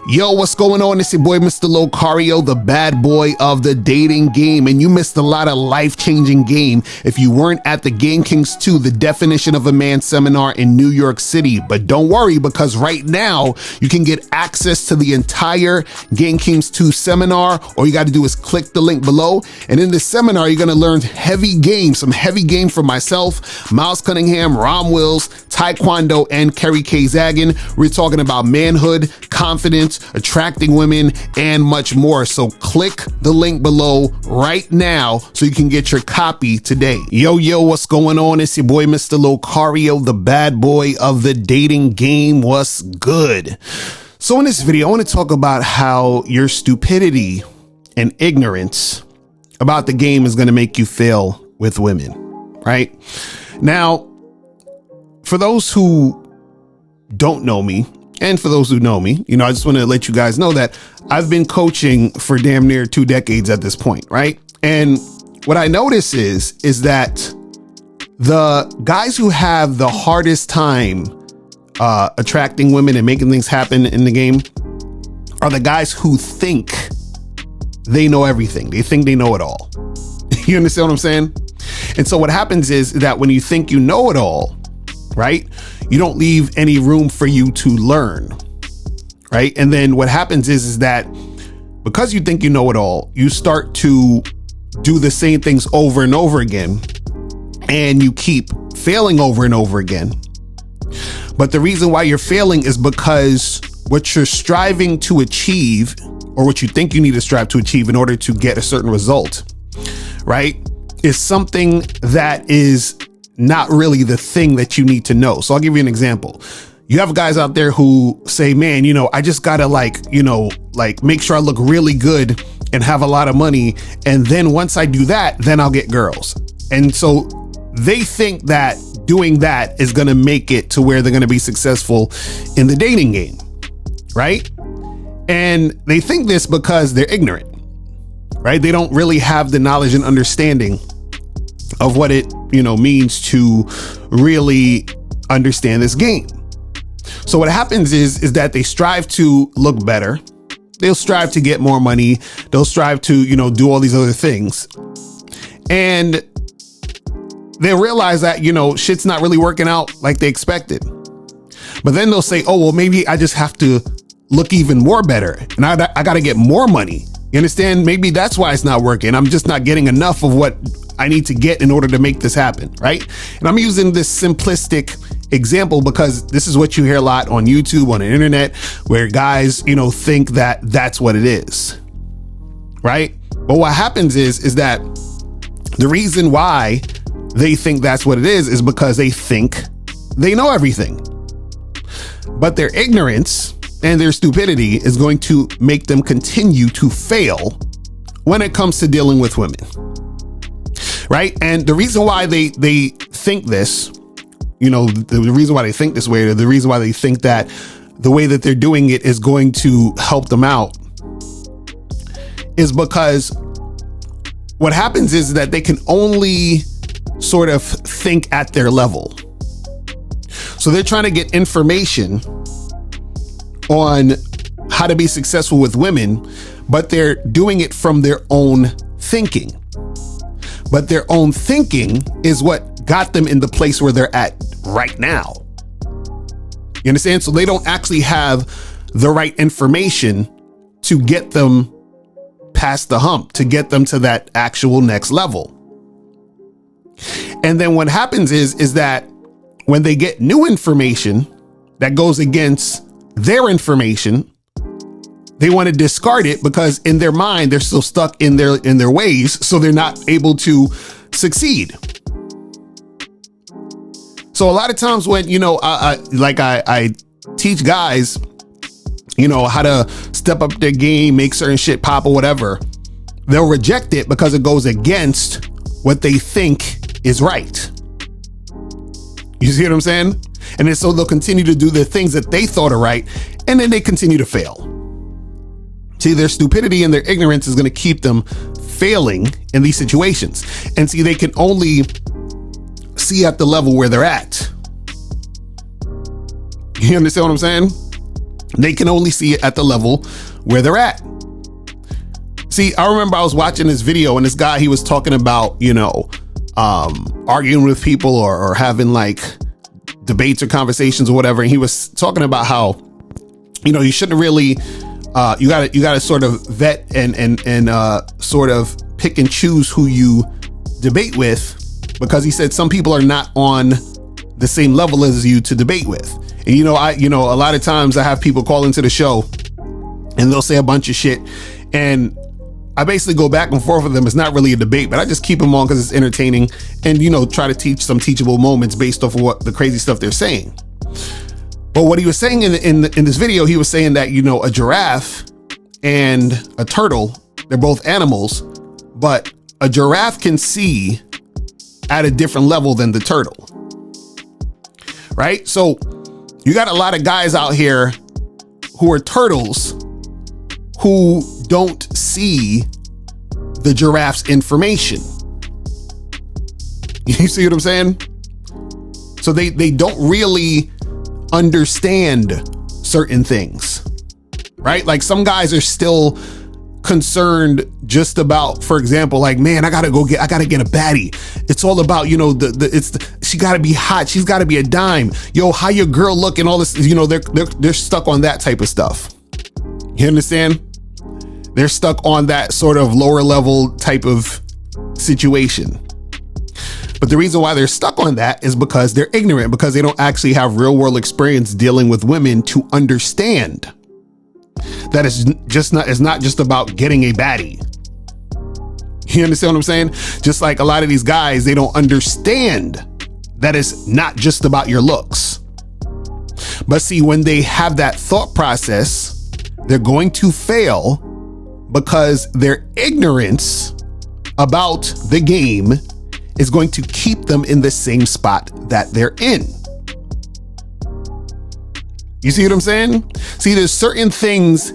Yo, what's going on? It's your boy, Mr. Locario, the bad boy of the dating game. And you missed a lot of life-changing game if you weren't at the Game Kings 2, the definition of a man seminar in New York City. But don't worry, because right now you can get access to the entire Game Kings 2 seminar. All you got to do is click the link below. And in this seminar, you're going to learn heavy game, some heavy game from myself, Miles Cunningham, Rom Wills, Taekwondo, and Kerry K. Zagan. We're talking about manhood, confidence, attracting women, and much more. So click the link below right now so you can get your copy today. Yo, what's going on? It's your boy, Mr. Locario, the bad boy of the dating game. What's good? So in this video, I want to talk about how your stupidity and ignorance about the game is going to make you fail with women, right? Now, for those who don't know me, and for those who know me, I just want to let you guys know that I've been coaching for damn near 2 decades at this point, right? And what I notice is that the guys who have the hardest time attracting women and making things happen in the game are the guys who think they know everything. They think they know it all. You understand what I'm saying? And so what happens is that when you think you know it all, right, you don't leave any room for you to learn, right? And then what happens is that because you think you know it all, you start to do the same things over and over again, and you keep failing over and over again. But the reason why you're failing is because what you're striving to achieve, or what you think you need to strive to achieve in order to get a certain result, right, is something that is not really the thing that you need to know. So I'll give you an example. You have guys out there who say, man, I just gotta make sure I look really good and have a lot of money. And then once I do that, then I'll get girls. And so they think that doing that is going to make it to where they're going to be successful in the dating game, right? And they think this because they're ignorant, right? They don't really have the knowledge and understanding of what it, means to really understand this game. So what happens is that they strive to look better. They'll strive to get more money. They'll strive to, do all these other things. And they realize that, shit's not really working out like they expected. But then they'll say, oh, well, maybe I just have to look even more better. And I got to get more money. You understand? Maybe that's why it's not working. I'm just not getting enough of what I need to get in order to make this happen, right? And I'm using this simplistic example because this is what you hear a lot on YouTube, on the internet, where guys, think that that's what it is, right? But what happens is that the reason why they think that's what it is because they think they know everything. But their ignorance and their stupidity is going to make them continue to fail when it comes to dealing with women, right? And the reason why they think this, the reason why they think this way, or the reason why they think that the way that they're doing it is going to help them out, is because what happens is that they can only sort of think at their level. So they're trying to get information on how to be successful with women, but they're doing it from their own thinking. But their own thinking is what got them in the place where they're at right now. You understand? So they don't actually have the right information to get them past the hump, to get them to that actual next level. And then what happens is that when they get new information that goes against their information, they want to discard it because in their mind, they're still stuck in their ways. So they're not able to succeed. So a lot of times when, I teach guys, how to step up their game, make certain shit pop or whatever, they'll reject it because it goes against what they think is right. You see what I'm saying? And then so they'll continue to do the things that they thought are right, and then they continue to fail. See, their stupidity and their ignorance is going to keep them failing in these situations. And see, they can only see at the level where they're at. You understand what I'm saying? They can only see it at the level where they're at. See, I remember I was watching this video and this guy, he was talking about, arguing with people or having like debates or conversations or whatever. And he was talking about how, you shouldn't really, you gotta sort of vet and sort of pick and choose who you debate with, because he said some people are not on the same level as you to debate with. And a lot of times I have people call into the show and they'll say a bunch of shit, and I basically go back and forth with them. It's not really a debate, but I just keep them on because it's entertaining, and try to teach some teachable moments based off of what the crazy stuff they're saying. But what he was saying in this video, he was saying that a giraffe and a turtle, they're both animals, but a giraffe can see at a different level than the turtle, right? So you got a lot of guys out here who are turtles who don't see the giraffe's information. You see what I'm saying? So they don't really understand certain things, right? Like some guys are still concerned just about, for example, like, man, I gotta get a baddie. It's all about, she gotta be hot. She's gotta be a dime. Yo, how your girl look and all this, they're stuck on that type of stuff. You understand? They're stuck on that sort of lower level type of situation. But the reason why they're stuck on that is because they're ignorant, because they don't actually have real world experience dealing with women to understand that it's not just about getting a baddie. You understand what I'm saying? Just like a lot of these guys, they don't understand that it's not just about your looks. But see, when they have that thought process, they're going to fail because their ignorance about the game is going to keep them in the same spot that they're in. You see what I'm saying? See, there's certain things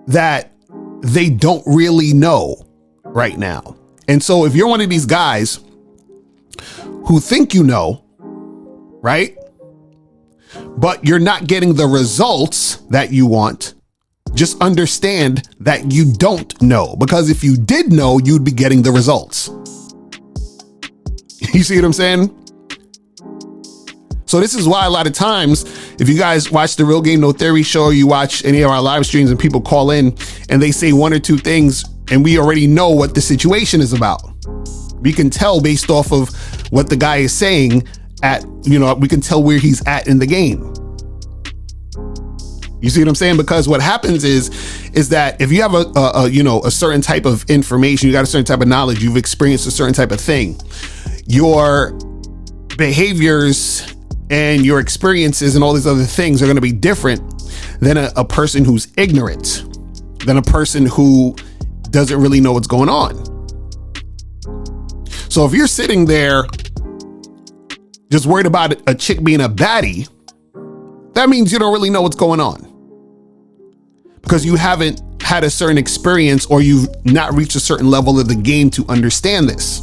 that they don't really know right now. And so if you're one of these guys who think you know, right, but you're not getting the results that you want, just understand that you don't know, because if you did know, you'd be getting the results. You see what I'm saying? So this is why a lot of times, if you guys watch the Real Game No Theory show, or you watch any of our live streams and people call in and they say one or two things and we already know what the situation is about. We can tell based off of what the guy is saying we can tell where he's at in the game. You see what I'm saying? Because what happens is that if you have a certain type of information, you got a certain type of knowledge, you've experienced a certain type of thing, your behaviors and your experiences and all these other things are going to be different than a person who's ignorant, than a person who doesn't really know what's going on. So if you're sitting there just worried about a chick being a baddie, that means you don't really know what's going on, because you haven't had a certain experience, or you've not reached a certain level of the game to understand this.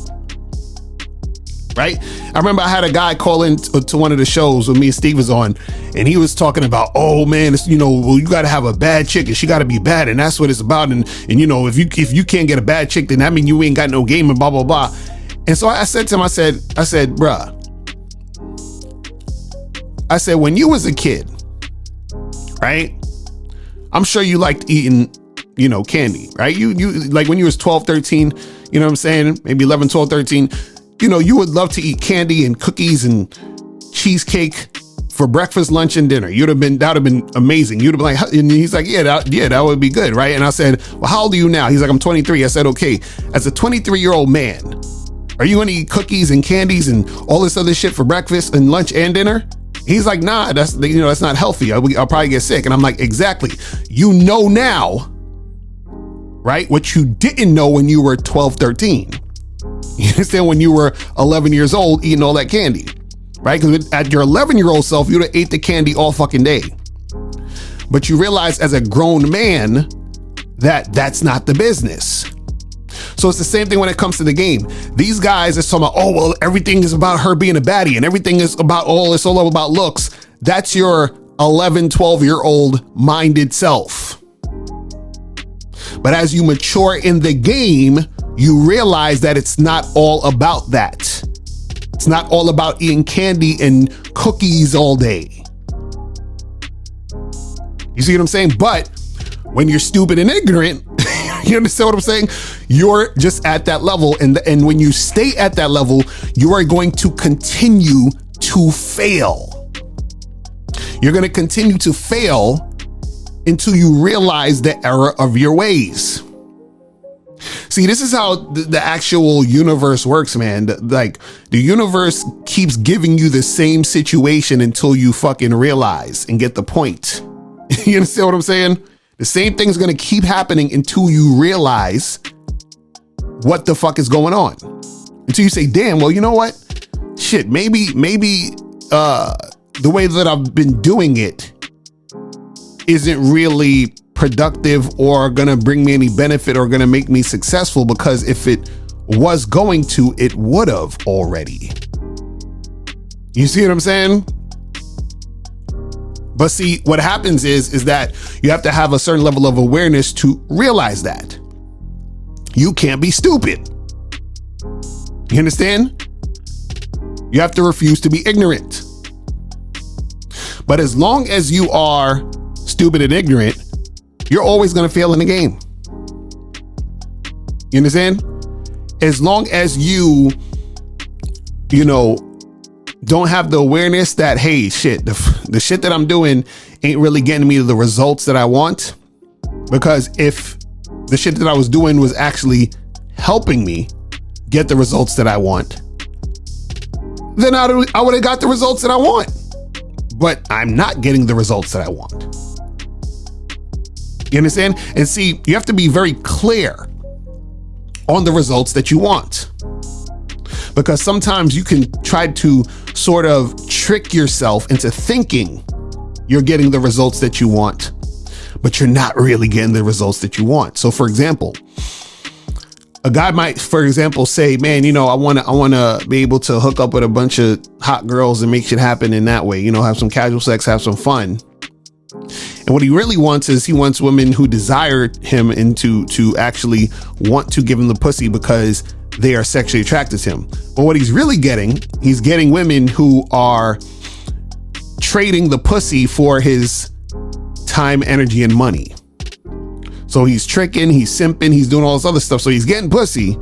Right? I remember I had a guy call in to one of the shows when me and Steve was on, and he was talking about, oh man, it's, well, you got to have a bad chick and she got to be bad, and that's what it's about. And if you can't get a bad chick, then that means you ain't got no game and blah blah blah. And so I said to him, I said, bruh, I said, when you was a kid, right? I'm sure you liked eating, candy, right? You like when you was 12, 13, you know what I'm saying? Maybe 11, 12, 13. You would love to eat candy and cookies and cheesecake for breakfast, lunch, and dinner. That would have been amazing. You'd have been like, and he's like, yeah, that would be good, right? And I said, well, how old are you now? He's like, I'm 23. I said, okay, as a 23-year-old man, are you going to eat cookies and candies and all this other shit for breakfast and lunch and dinner? He's like, nah, that's not healthy. I'll probably get sick. And I'm like, exactly. You know now, right? What you didn't know when you were 12, 13. You understand? When you were 11 years old eating all that candy, right? Because at your 11-year-old self, you'd have ate the candy all fucking day. But you realize as a grown man that that's not the business. So it's the same thing when it comes to the game. These guys are talking about, oh, well, everything is about her being a baddie and everything is about, it's all about looks. That's your 11, 12-year-old minded self. But as you mature in the game, you realize that it's not all about that. It's not all about eating candy and cookies all day. You see what I'm saying? But when you're stupid and ignorant, you understand what I'm saying? You're just at that level. And when you stay at that level, you are going to continue to fail. You're going to continue to fail until you realize the error of your ways. See, this is how the actual universe works, man. Like, the universe keeps giving you the same situation until you fucking realize and get the point. You understand what I'm saying? The same thing's going to keep happening until you realize what the fuck is going on. Until you say, damn, well, you know what? Shit, maybe the way that I've been doing it isn't really productive or gonna bring me any benefit or gonna make me successful, because if it was going to, it would have already. You see what I'm saying? But see, what happens is that you have to have a certain level of awareness to realize that you can't be stupid. You understand? You have to refuse to be ignorant. But as long as you are stupid and ignorant, you're always going to fail in the game. You understand? As long as you don't have the awareness that, hey, shit, the shit that I'm doing ain't really getting me the results that I want. Because if the shit that I was doing was actually helping me get the results that I want, then I would have got the results that I want. But I'm not getting the results that I want. You understand? And see, you have to be very clear on the results that you want. Because sometimes you can try to sort of trick yourself into thinking you're getting the results that you want, but you're not really getting the results that you want. So for example, a guy might, for example, say, man, I want to be able to hook up with a bunch of hot girls and make shit happen in that way, have some casual sex, have some fun. And what he really wants is he wants women who desire him and to actually want to give him the pussy because they are sexually attracted to him. But what he's really getting, he's getting women who are trading the pussy for his time, energy, and money. So he's tricking, he's simping, he's doing all this other stuff. So he's getting pussy,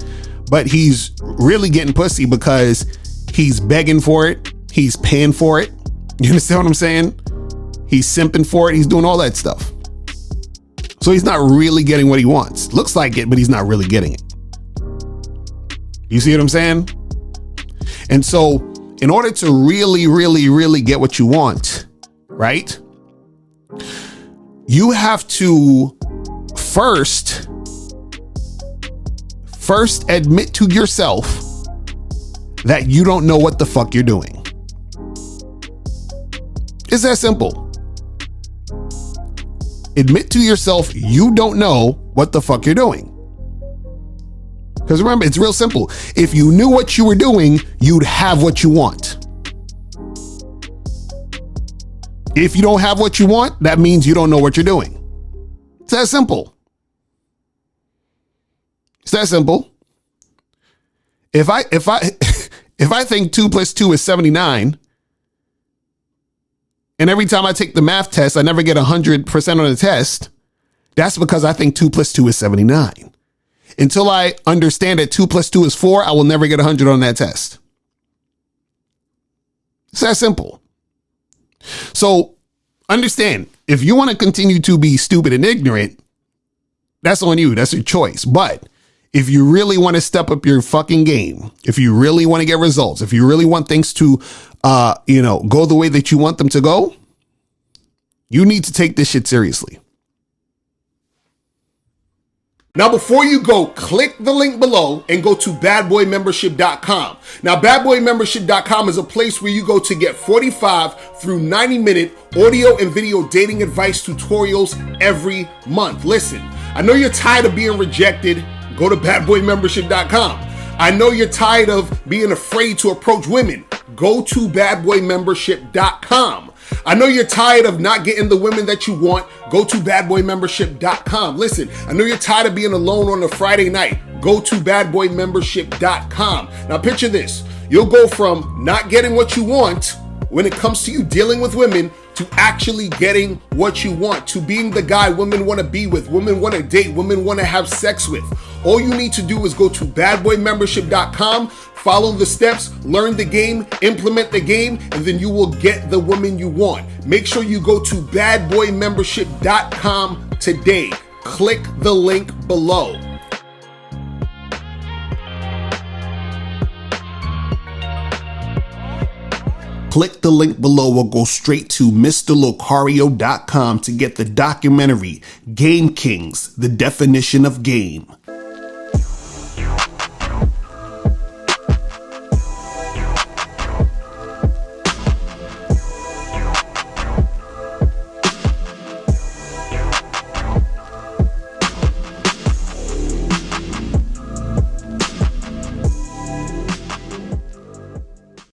but he's really getting pussy because he's begging for it. He's paying for it. You understand what I'm saying? He's simping for it. He's doing all that stuff. So he's not really getting what he wants. Looks like it, but he's not really getting it. You see what I'm saying? And so in order to really, really, really get what you want, right? You have to first admit to yourself that you don't know what the fuck you're doing. It's that simple. Admit to yourself you don't know what the fuck you're doing. Because remember, it's real simple. If you knew what you were doing, you'd have what you want. If you don't have what you want, that means you don't know what you're doing. It's that simple. It's that simple. If I think 2 + 2 is 79, and every time I take the math test, I never get 100% on the test, that's because I think 2 + 2 is 79. Until I understand that 2 + 2 is 4, I will never get 100 on that test. It's that simple. So understand, if you want to continue to be stupid and ignorant, that's on you. That's your choice. But if you really want to step up your fucking game, if you really want to get results, if you really want things to, go the way that you want them to go, you need to take this shit seriously. Now, before you go, click the link below and go to badboymembership.com. Now, badboymembership.com is a place where you go to get 45 through 90-minute audio and video dating advice tutorials every month. Listen, I know you're tired of being rejected. Go to badboymembership.com. I know you're tired of being afraid to approach women. Go to badboymembership.com. I know you're tired of not getting the women that you want. Go to badboymembership.com. Listen, I know you're tired of being alone on a Friday night. Go to badboymembership.com. Now picture this. You'll go from not getting what you want when it comes to you dealing with women to actually getting what you want, to being the guy women want to be with, women want to date, women want to have sex with. All you need to do is go to badboymembership.com, follow the steps, learn the game, implement the game, and then you will get the woman you want. Make sure you go to badboymembership.com today. Click the link below. Click the link below or go straight to mr.locario.com to get the documentary Game Kings, The Definition of Game.